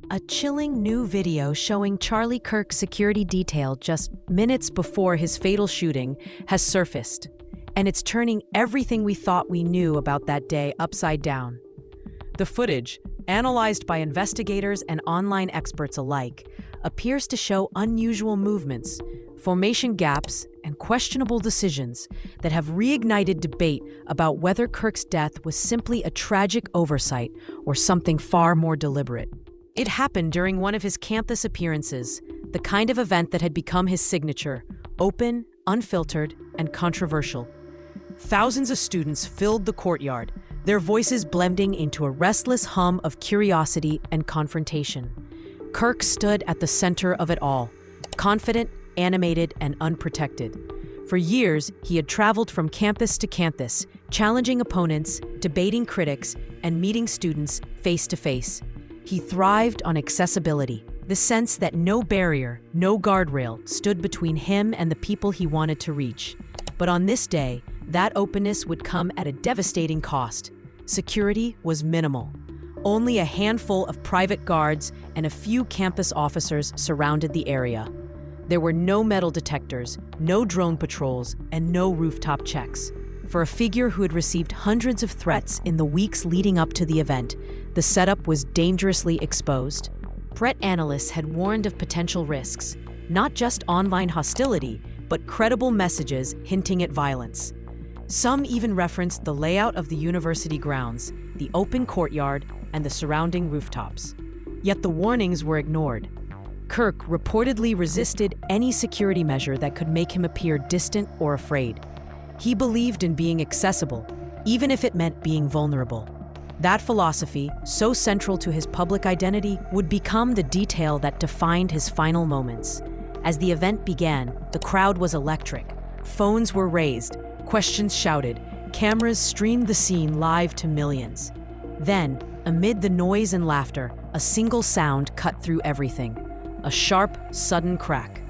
A chilling new video showing Charlie Kirk's security detail just minutes before his fatal shooting has surfaced, and it's turning everything we thought we knew about that day upside down. The footage, analyzed by investigators and online experts alike, appears to show unusual movements, formation gaps, and questionable decisions that have reignited debate about whether Kirk's death was simply a tragic oversight or something far more deliberate. It happened during one of his campus appearances, the kind of event that had become his signature: open, unfiltered, and controversial. Thousands of students filled the courtyard, their voices blending into a restless hum of curiosity and confrontation. Kirk stood at the center of it all, confident, animated, and unprotected. For years, he had traveled from campus to campus, challenging opponents, debating critics, and meeting students face to face. He thrived on accessibility, the sense that no barrier, no guardrail stood between him and the people he wanted to reach. But on this day, that openness would come at a devastating cost. Security was minimal. Only a handful of private guards and a few campus officers surrounded the area. There were no metal detectors, no drone patrols, and no rooftop checks. For a figure who had received hundreds of threats in the weeks leading up to the event, the setup was dangerously exposed. Threat analysts had warned of potential risks, not just online hostility, but credible messages hinting at violence. Some even referenced the layout of the university grounds, the open courtyard, and the surrounding rooftops. Yet the warnings were ignored. Kirk reportedly resisted any security measure that could make him appear distant or afraid. He believed in being accessible, even if it meant being vulnerable. That philosophy, so central to his public identity, would become the detail that defined his final moments. As the event began, the crowd was electric. Phones were raised, questions shouted, cameras streamed the scene live to millions. Then, amid the noise and laughter, a single sound cut through everything: a sharp, sudden crack.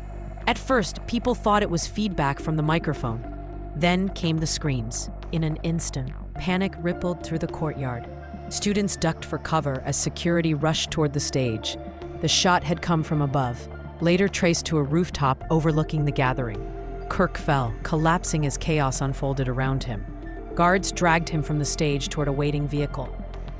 At first, people thought it was feedback from the microphone. Then came the screams. In an instant, panic rippled through the courtyard. Students ducked for cover as security rushed toward the stage. The shot had come from above, later traced to a rooftop overlooking the gathering. Kirk fell, collapsing as chaos unfolded around him. Guards dragged him from the stage toward a waiting vehicle.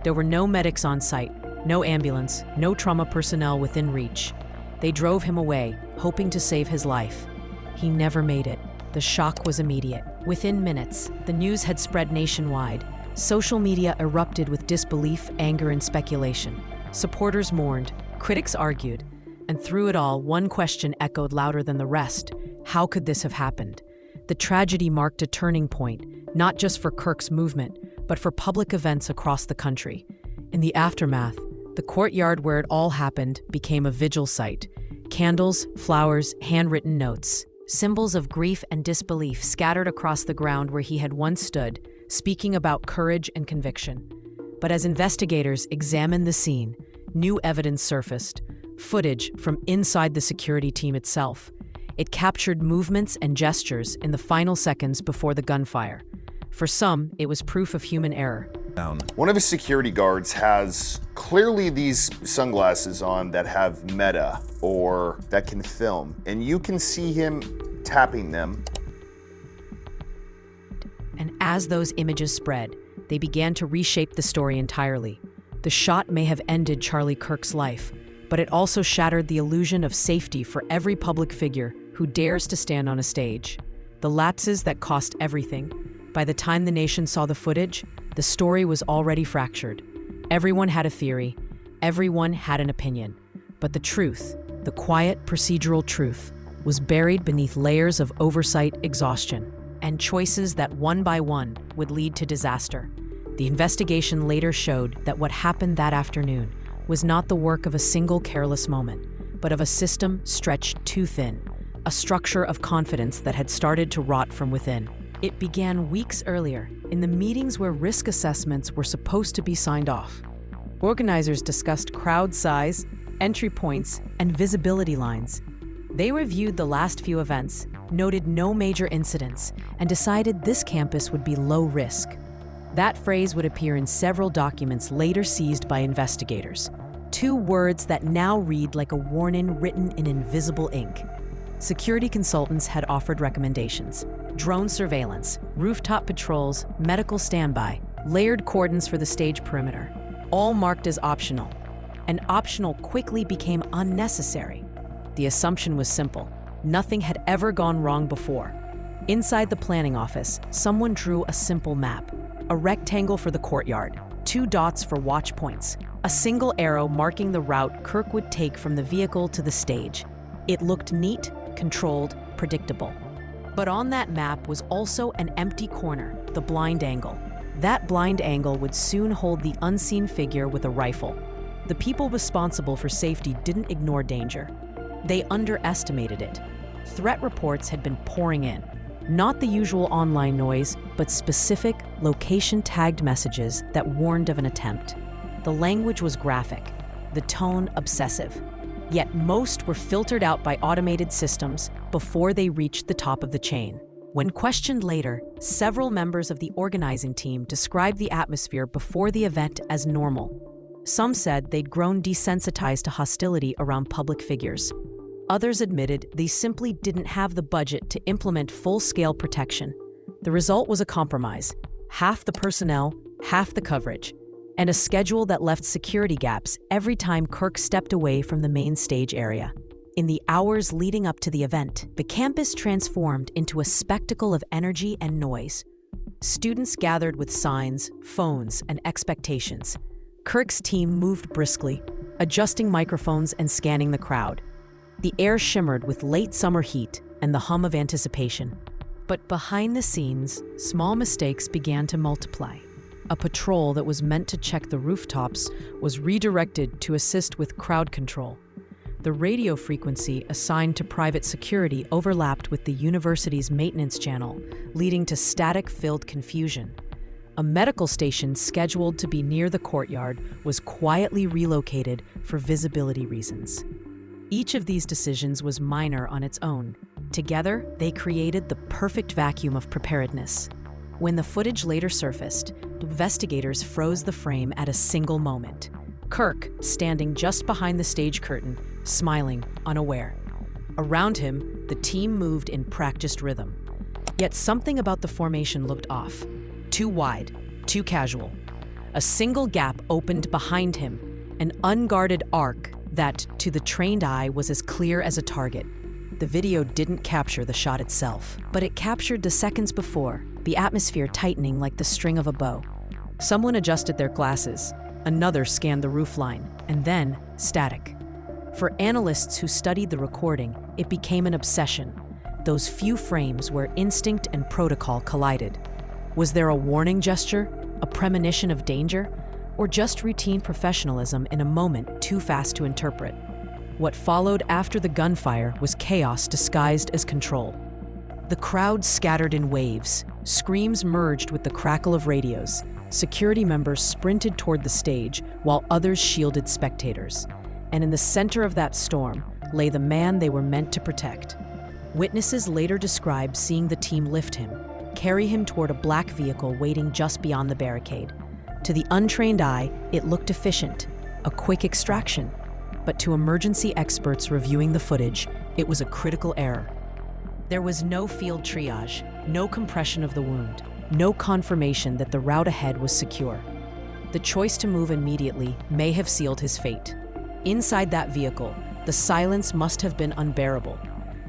There were no medics on site, no ambulance, no trauma personnel within reach. They drove him away, hoping to save his life. He never made it. The shock was immediate. Within minutes, the news had spread nationwide. Social media erupted with disbelief, anger, and speculation. Supporters mourned, critics argued, and through it all, one question echoed louder than the rest: how could this have happened? The tragedy marked a turning point, not just for Kirk's movement, but for public events across the country. In the aftermath, the courtyard where it all happened became a vigil site. Candles, flowers, handwritten notes. Symbols of grief and disbelief scattered across the ground where he had once stood, speaking about courage and conviction. But as investigators examined the scene, new evidence surfaced, footage from inside the security team itself. It captured movements and gestures in the final seconds before the gunfire. For some, it was proof of human error. One of his security guards has clearly these sunglasses on that have meta, or that can film, and you can see him tapping them. And as those images spread, they began to reshape the story entirely. The shot may have ended Charlie Kirk's life, but it also shattered the illusion of safety for every public figure who dares to stand on a stage. The lapses that cost everything. By the time the nation saw the footage, the story was already fractured. Everyone had a theory, everyone had an opinion. But the truth, the quiet, procedural truth, was buried beneath layers of oversight exhaustion and choices that one by one would lead to disaster. The investigation later showed that what happened that afternoon was not the work of a single careless moment, but of a system stretched too thin, a structure of confidence that had started to rot from within. It began weeks earlier, in the meetings where risk assessments were supposed to be signed off. Organizers discussed crowd size, entry points, and visibility lines. They reviewed the last few events, noted no major incidents, and decided this campus would be low risk. That phrase would appear in several documents later seized by investigators. 2 words that now read like a warning written in invisible ink. Security consultants had offered recommendations: drone surveillance, rooftop patrols, medical standby, layered cordons for the stage perimeter, all marked as optional. And optional quickly became unnecessary. The assumption was simple: nothing had ever gone wrong before. Inside the planning office, someone drew a simple map: a rectangle for the courtyard, 2 dots for watch points, a single arrow marking the route Kirk would take from the vehicle to the stage. It looked neat, controlled, predictable. But on that map was also an empty corner, the blind angle. That blind angle would soon hold the unseen figure with a rifle. The people responsible for safety didn't ignore danger. They underestimated it. Threat reports had been pouring in. Not the usual online noise, but specific, location-tagged messages that warned of an attempt. The language was graphic, the tone obsessive. Yet most were filtered out by automated systems before they reached the top of the chain. When questioned later, several members of the organizing team described the atmosphere before the event as normal. Some said they'd grown desensitized to hostility around public figures. Others admitted they simply didn't have the budget to implement full-scale protection. The result was a compromise: half the personnel, half the coverage, and a schedule that left security gaps every time Kirk stepped away from the main stage area. In the hours leading up to the event, the campus transformed into a spectacle of energy and noise. Students gathered with signs, phones, and expectations. Kirk's team moved briskly, adjusting microphones and scanning the crowd. The air shimmered with late summer heat and the hum of anticipation. But behind the scenes, small mistakes began to multiply. A patrol that was meant to check the rooftops was redirected to assist with crowd control. The radio frequency assigned to private security overlapped with the university's maintenance channel, leading to static-filled confusion. A medical station scheduled to be near the courtyard was quietly relocated for visibility reasons. Each of these decisions was minor on its own. Together, they created the perfect vacuum of preparedness. When the footage later surfaced, investigators froze the frame at a single moment. Kirk, standing just behind the stage curtain, smiling, unaware. Around him, the team moved in practiced rhythm. Yet something about the formation looked off. Too wide, too casual. A single gap opened behind him, an unguarded arc that, to the trained eye, was as clear as a target. The video didn't capture the shot itself, but it captured the seconds before, the atmosphere tightening like the string of a bow. Someone adjusted their glasses, another scanned the roofline, and then static. For analysts who studied the recording, it became an obsession. Those few frames where instinct and protocol collided. Was there a warning gesture, a premonition of danger, or just routine professionalism in a moment too fast to interpret? What followed after the gunfire was chaos disguised as control. The crowd scattered in waves. Screams merged with the crackle of radios. Security members sprinted toward the stage, while others shielded spectators. And in the center of that storm lay the man they were meant to protect. Witnesses later described seeing the team lift him, carry him toward a black vehicle waiting just beyond the barricade. To the untrained eye, it looked efficient, a quick extraction. But to emergency experts reviewing the footage, it was a critical error. There was no field triage, no compression of the wound, no confirmation that the route ahead was secure. The choice to move immediately may have sealed his fate. Inside that vehicle, the silence must have been unbearable.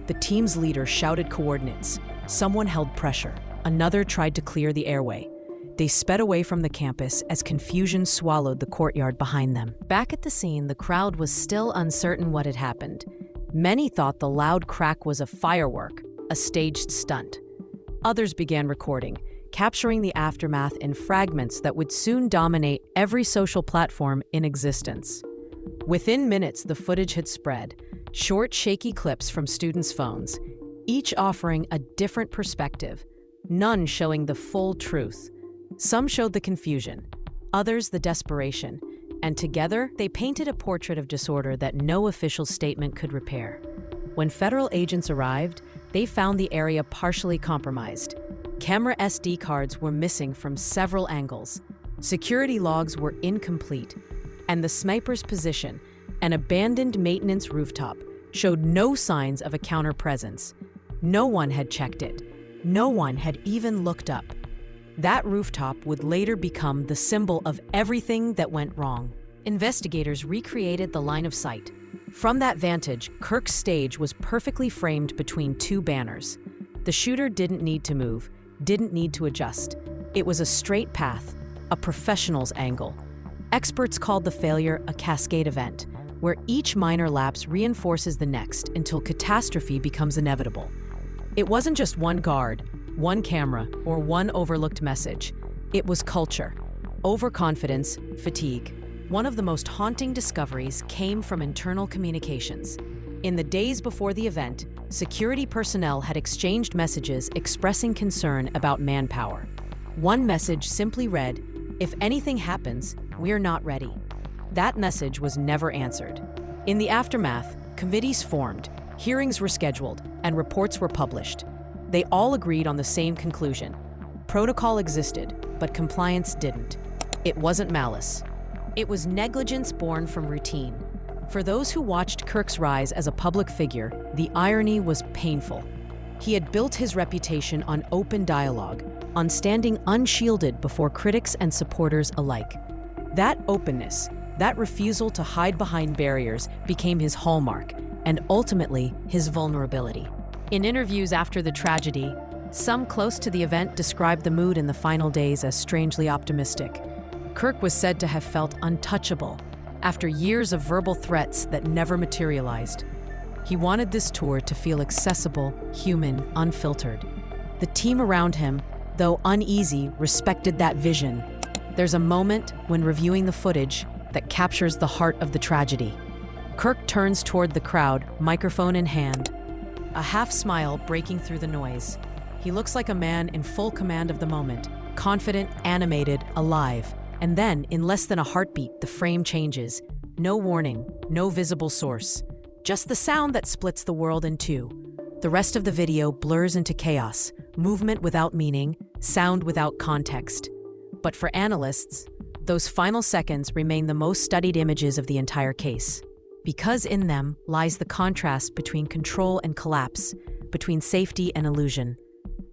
The team's leader shouted coordinates. Someone held pressure. Another tried to clear the airway. They sped away from the campus as confusion swallowed the courtyard behind them. Back at the scene, the crowd was still uncertain what had happened. Many thought the loud crack was a firework, a staged stunt. Others began recording, capturing the aftermath in fragments that would soon dominate every social platform in existence. Within minutes, the footage had spread, short, shaky clips from students' phones, each offering a different perspective, none showing the full truth. Some showed the confusion, others the desperation, and together they painted a portrait of disorder that no official statement could repair. When federal agents arrived, they found the area partially compromised. Camera SD cards were missing from several angles. Security logs were incomplete. And the sniper's position, an abandoned maintenance rooftop, showed no signs of a counter presence. No one had checked it. No one had even looked up. That rooftop would later become the symbol of everything that went wrong. Investigators recreated the line of sight. From that vantage, Kirk's stage was perfectly framed between two banners. The shooter didn't need to move, didn't need to adjust. It was a straight path, a professional's angle. Experts called the failure a cascade event, where each minor lapse reinforces the next until catastrophe becomes inevitable. It wasn't just one guard, one camera, or one overlooked message. It was culture, overconfidence, fatigue. One of the most haunting discoveries came from internal communications. In the days before the event, security personnel had exchanged messages expressing concern about manpower. One message simply read, "If anything happens, we're not ready." That message was never answered. In the aftermath, committees formed, hearings were scheduled, and reports were published. They all agreed on the same conclusion. Protocol existed, but compliance didn't. It wasn't malice. It was negligence born from routine. For those who watched Kirk's rise as a public figure, the irony was painful. He had built his reputation on open dialogue, on standing unshielded before critics and supporters alike. That openness, that refusal to hide behind barriers, became his hallmark, and ultimately his vulnerability. In interviews after the tragedy, some close to the event described the mood in the final days as strangely optimistic. Kirk was said to have felt untouchable after years of verbal threats that never materialized. He wanted this tour to feel accessible, human, unfiltered. The team around him, though uneasy, respected that vision. There's a moment when reviewing the footage that captures the heart of the tragedy. Kirk turns toward the crowd, microphone in hand, a half smile breaking through the noise. He looks like a man in full command of the moment, confident, animated, alive. And then, in less than a heartbeat, the frame changes. No warning, no visible source. Just the sound that splits the world in two. The rest of the video blurs into chaos, movement without meaning, sound without context. But for analysts, those final seconds remain the most studied images of the entire case. Because in them lies the contrast between control and collapse, between safety and illusion.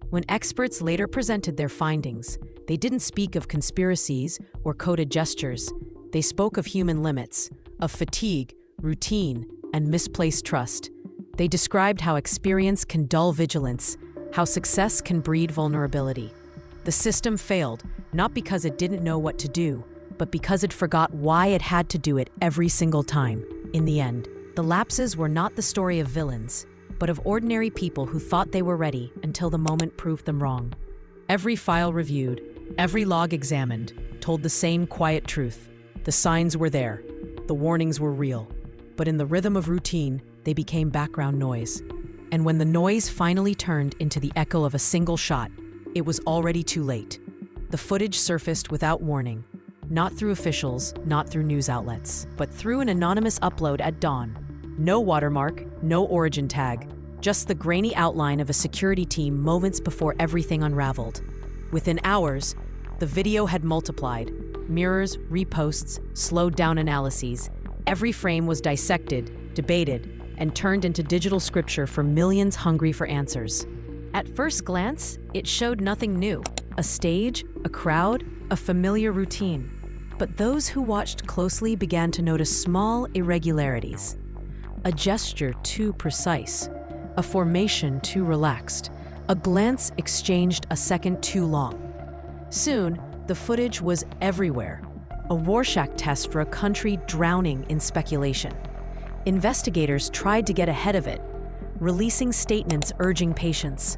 When experts later presented their findings, they didn't speak of conspiracies or coded gestures. They spoke of human limits, of fatigue, routine, and misplaced trust. They described how experience can dull vigilance, how success can breed vulnerability. The system failed, not because it didn't know what to do, but because it forgot why it had to do it every single time. In the end, the lapses were not the story of villains, but of ordinary people who thought they were ready until the moment proved them wrong. Every file reviewed, every log examined, told the same quiet truth. The signs were there, the warnings were real, but in the rhythm of routine, they became background noise. And when the noise finally turned into the echo of a single shot, it was already too late. The footage surfaced without warning, not through officials, not through news outlets, but through an anonymous upload at dawn. No watermark, no origin tag, just the grainy outline of a security team moments before everything unraveled. Within hours, the video had multiplied. Mirrors, reposts, slowed down analyses. Every frame was dissected, debated, and turned into digital scripture for millions hungry for answers. At first glance, it showed nothing new. A stage, a crowd, a familiar routine. But those who watched closely began to notice small irregularities. A gesture too precise, a formation too relaxed, a glance exchanged a second too long. Soon, the footage was everywhere, a Rorschach test for a country drowning in speculation. Investigators tried to get ahead of it, releasing statements urging patience.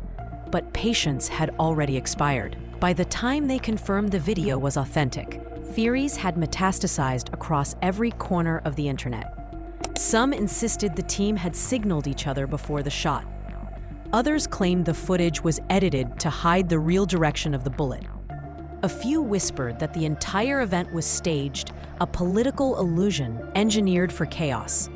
But patience had already expired. By the time they confirmed the video was authentic, theories had metastasized across every corner of the internet. Some insisted the team had signaled each other before the shot. Others claimed the footage was edited to hide the real direction of the bullet. A few whispered that the entire event was staged, a political illusion engineered for chaos.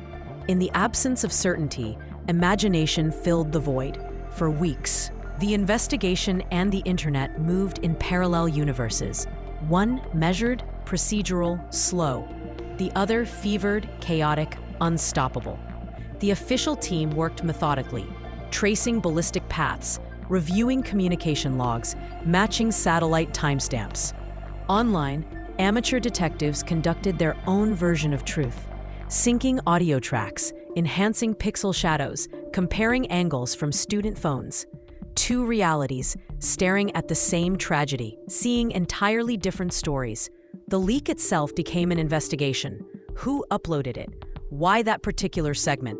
In the absence of certainty, imagination filled the void. For weeks, the investigation and the internet moved in parallel universes. One measured, procedural, slow. The other fevered, chaotic, unstoppable. The official team worked methodically, tracing ballistic paths, reviewing communication logs, matching satellite timestamps. Online, amateur detectives conducted their own version of truth, syncing audio tracks, enhancing pixel shadows, comparing angles from student phones. Two realities staring at the same tragedy, seeing entirely different stories. The leak itself became an investigation. Who uploaded it? Why that particular segment?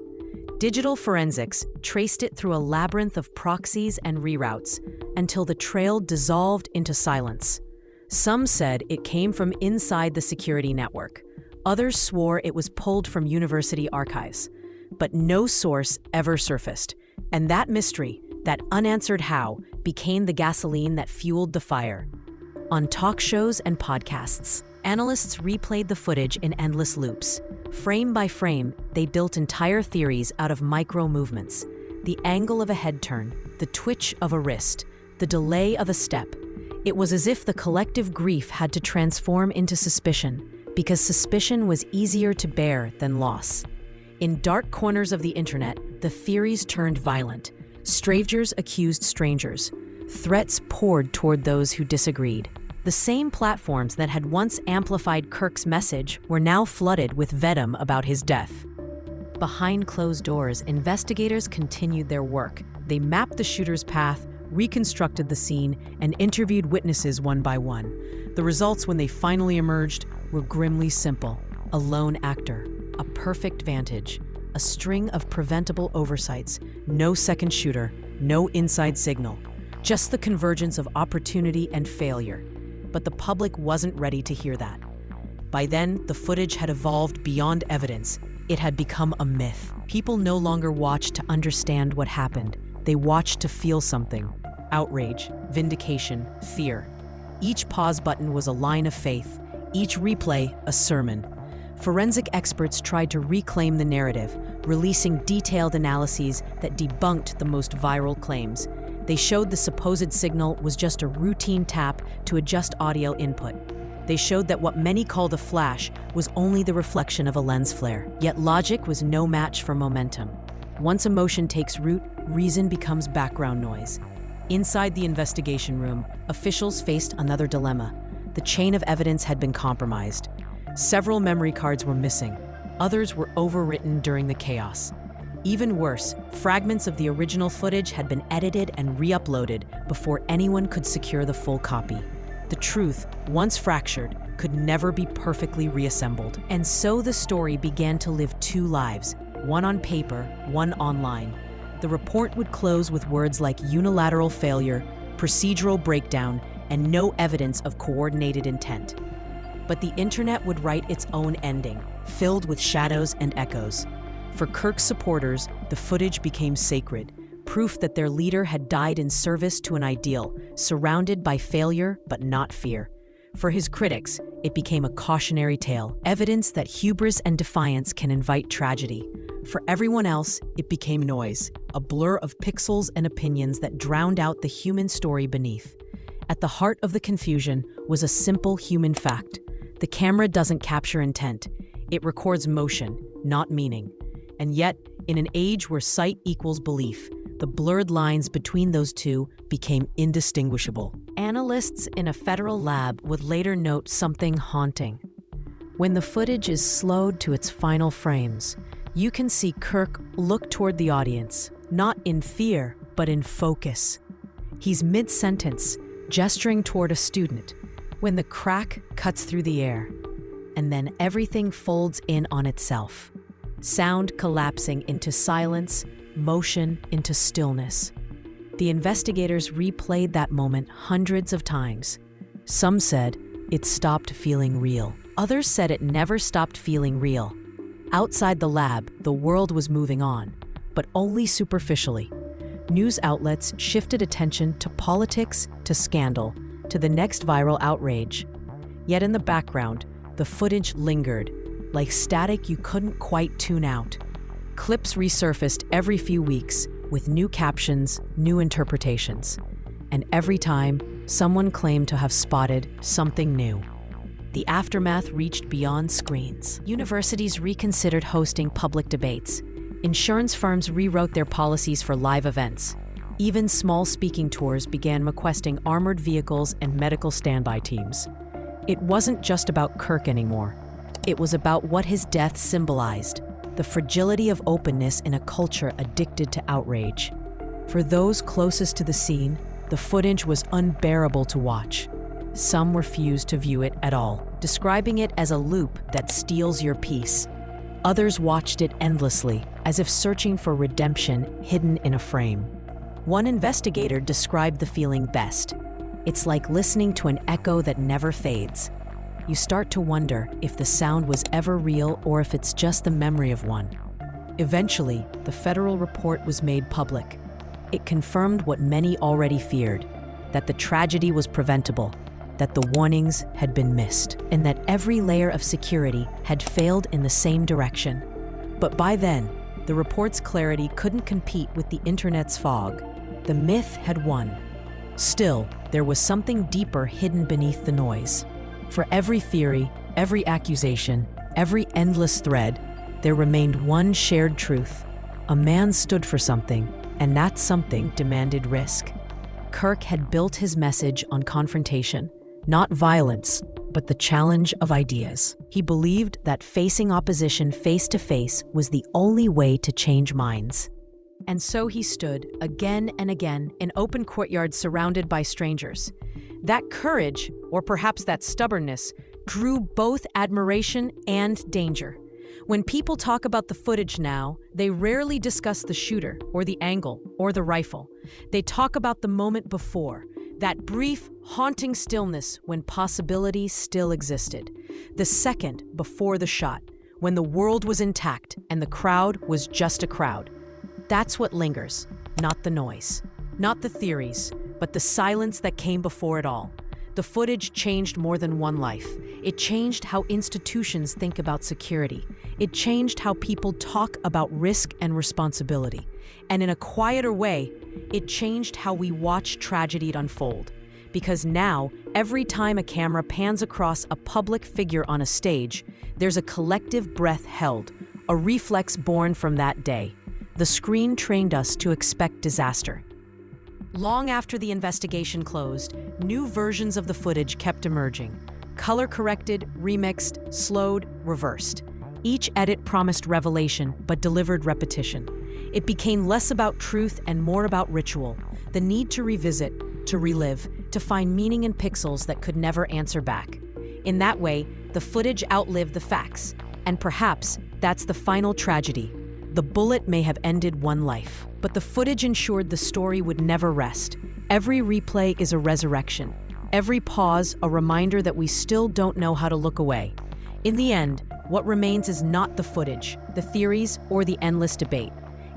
Digital forensics traced it through a labyrinth of proxies and reroutes until the trail dissolved into silence. Some said it came from inside the security network. Others swore it was pulled from university archives. But no source ever surfaced. And that mystery, that unanswered how, became the gasoline that fueled the fire. On talk shows and podcasts, analysts replayed the footage in endless loops. Frame by frame, they built entire theories out of micro movements. The angle of a head turn, the twitch of a wrist, the delay of a step. It was as if the collective grief had to transform into suspicion, because suspicion was easier to bear than loss. In dark corners of the internet, the theories turned violent. Strangers accused strangers. Threats poured toward those who disagreed. The same platforms that had once amplified Kirk's message were now flooded with venom about his death. Behind closed doors, investigators continued their work. They mapped the shooter's path, reconstructed the scene, and interviewed witnesses one by one. The results, when they finally emerged, were grimly simple. A lone actor, a perfect vantage, a string of preventable oversights, no second shooter, no inside signal, just the convergence of opportunity and failure. But the public wasn't ready to hear that. By then, the footage had evolved beyond evidence. It had become a myth. People no longer watched to understand what happened. They watched to feel something. Outrage, vindication, fear. Each pause button was a line of faith. Each replay, a sermon. Forensic experts tried to reclaim the narrative, releasing detailed analyses that debunked the most viral claims. They showed the supposed signal was just a routine tap to adjust audio input. They showed that what many called a flash was only the reflection of a lens flare. Yet logic was no match for momentum. Once emotion takes root, reason becomes background noise. Inside the investigation room, officials faced another dilemma. The chain of evidence had been compromised. Several memory cards were missing. Others were overwritten during the chaos. Even worse, fragments of the original footage had been edited and re-uploaded before anyone could secure the full copy. The truth, once fractured, could never be perfectly reassembled. And so the story began to live two lives, one on paper, one online. The report would close with words like unilateral failure, procedural breakdown, and no evidence of coordinated intent. But the internet would write its own ending, filled with shadows and echoes. For Kirk's supporters, the footage became sacred, proof that their leader had died in service to an ideal, surrounded by failure but not fear. For his critics, it became a cautionary tale, evidence that hubris and defiance can invite tragedy. For everyone else, it became noise, a blur of pixels and opinions that drowned out the human story beneath. At the heart of the confusion was a simple human fact. The camera doesn't capture intent. It records motion, not meaning. And yet, in an age where sight equals belief, the blurred lines between those two became indistinguishable. Analysts in a federal lab would later note something haunting. When the footage is slowed to its final frames, you can see Kirk look toward the audience, not in fear, but in focus. He's mid-sentence, gesturing toward a student, when the crack cuts through the air, and then everything folds in on itself. Sound collapsing into silence, motion into stillness. The investigators replayed that moment hundreds of times. Some said it stopped feeling real. Others said it never stopped feeling real. Outside the lab, the world was moving on, but only superficially. News outlets shifted attention to politics, to scandal, to the next viral outrage. Yet in the background, the footage lingered, like static you couldn't quite tune out. Clips resurfaced every few weeks with new captions, new interpretations. And every time, someone claimed to have spotted something new. the aftermath reached beyond screens. Universities reconsidered hosting public debates. Insurance firms rewrote their policies for live events. Even small speaking tours began requesting armored vehicles and medical standby teams. It wasn't just about Kirk anymore. It was about what his death symbolized, the fragility of openness in a culture addicted to outrage. For those closest to the scene, the footage was unbearable to watch. Some refused to view it at all, describing it as a loop that steals your peace. Others watched it endlessly, as if searching for redemption hidden in a frame. One investigator described the feeling best. It's like listening to an echo that never fades. You start to wonder if the sound was ever real or if it's just the memory of one. Eventually, the federal report was made public. It confirmed what many already feared, that the tragedy was preventable, that the warnings had been missed, and that every layer of security had failed in the same direction. But by then, the report's clarity couldn't compete with the internet's fog. The myth had won. Still, there was something deeper hidden beneath the noise. For every theory, every accusation, every endless thread, there remained one shared truth. A man stood for something, and that something demanded risk. Kirk had built his message on confrontation, not violence, but the challenge of ideas. He believed that facing opposition face to face was the only way to change minds. And so he stood, again and again, in open courtyards surrounded by strangers. That courage, or perhaps that stubbornness, drew both admiration and danger. When people talk about the footage now, they rarely discuss the shooter, or the angle, or the rifle. They talk about the moment before, that brief, haunting stillness when possibility still existed. The second before the shot, when the world was intact and the crowd was just a crowd. That's what lingers, not the noise, not the theories, but the silence that came before it all. The footage changed more than one life. It changed how institutions think about security. It changed how people talk about risk and responsibility. And in a quieter way, it changed how we watch tragedy unfold. Because now, every time a camera pans across a public figure on a stage, there's a collective breath held, a reflex born from that day. The screen trained us to expect disaster. Long after the investigation closed, new versions of the footage kept emerging. Color-corrected, remixed, slowed, reversed. Each edit promised revelation, but delivered repetition. It became less about truth and more about ritual, the need to revisit, to relive, to find meaning in pixels that could never answer back. In that way, the footage outlived the facts, and perhaps that's the final tragedy. The bullet may have ended one life, but the footage ensured the story would never rest. Every replay is a resurrection. Every pause, a reminder that we still don't know how to look away. In the end, what remains is not the footage, the theories, or the endless debate.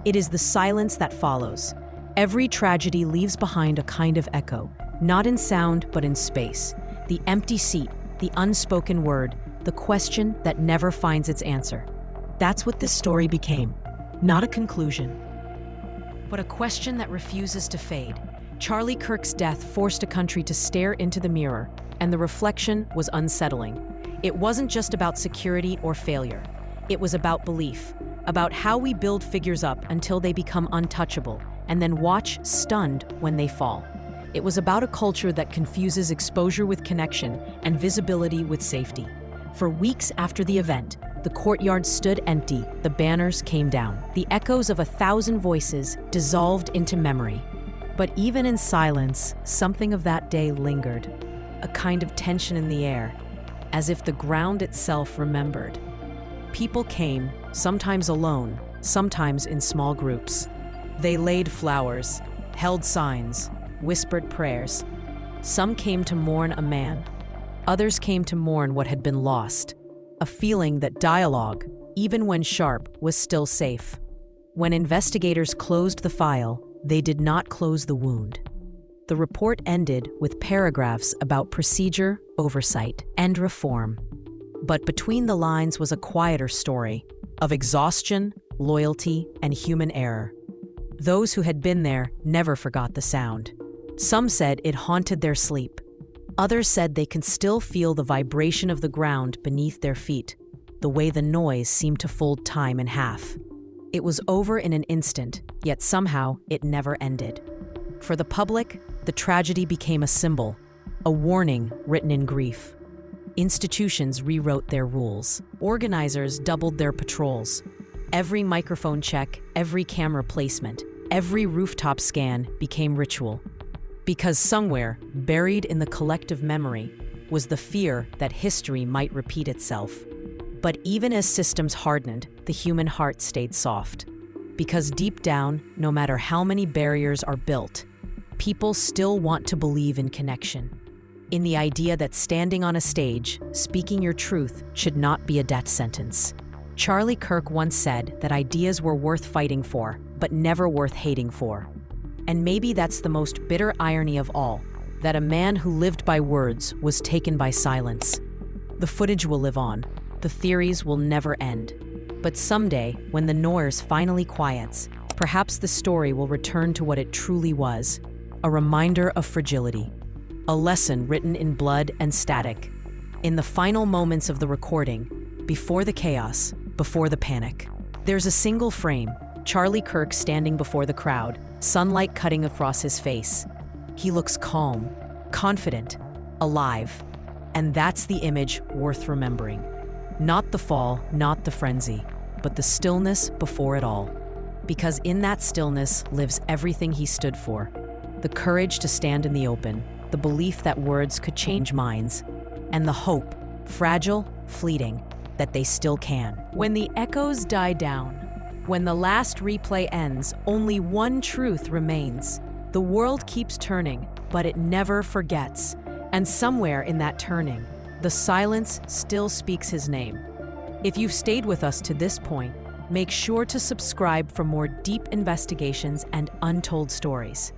It is the silence that follows. Every tragedy leaves behind a kind of echo, not in sound, but in space. The empty seat, the unspoken word, the question that never finds its answer. That's what this story became. Not a conclusion, but a question that refuses to fade. Charlie Kirk's death forced a country to stare into the mirror, and the reflection was unsettling. It wasn't just about security or failure. It was about belief, about how we build figures up until they become untouchable, and then watch stunned when they fall. It was about a culture that confuses exposure with connection and visibility with safety. For weeks after the event, the courtyard stood empty, the banners came down. The echoes of 1,000 voices dissolved into memory. But even in silence, something of that day lingered, a kind of tension in the air, as if the ground itself remembered. People came, sometimes alone, sometimes in small groups. They laid flowers, held signs, whispered prayers. Some came to mourn a man. Others came to mourn what had been lost. A feeling that dialogue, even when sharp, was still safe. When investigators closed the file, they did not close the wound. The report ended with paragraphs about procedure, oversight, and reform. But between the lines was a quieter story of exhaustion, loyalty, and human error. Those who had been there never forgot the sound. Some said it haunted their sleep. Others said they can still feel the vibration of the ground beneath their feet, the way the noise seemed to fold time in half. It was over in an instant, yet somehow it never ended. For the public, the tragedy became a symbol, a warning written in grief. Institutions rewrote their rules. Organizers doubled their patrols. Every microphone check, every camera placement, every rooftop scan became ritual. Because somewhere, buried in the collective memory, was the fear that history might repeat itself. But even as systems hardened, the human heart stayed soft. Because deep down, no matter how many barriers are built, people still want to believe in connection. In the idea that standing on a stage, speaking your truth, should not be a death sentence. Charlie Kirk once said that ideas were worth fighting for, but never worth hating for. And maybe that's the most bitter irony of all, that a man who lived by words was taken by silence. The footage will live on. The theories will never end. But someday, when the noise finally quiets, perhaps the story will return to what it truly was, a reminder of fragility, a lesson written in blood and static. In the final moments of the recording, before the chaos, before the panic, there's a single frame, Charlie Kirk standing before the crowd, sunlight cutting across his face. He looks calm, confident, alive. And that's the image worth remembering. Not the fall, not the frenzy, but the stillness before it all. Because in that stillness lives everything he stood for. The courage to stand in the open, the belief that words could change minds, and the hope, fragile, fleeting, that they still can. When the echoes die down, when the last replay ends, only one truth remains. The world keeps turning, but it never forgets. And somewhere in that turning, the silence still speaks his name. If you've stayed with us to this point, make sure to subscribe for more deep investigations and untold stories.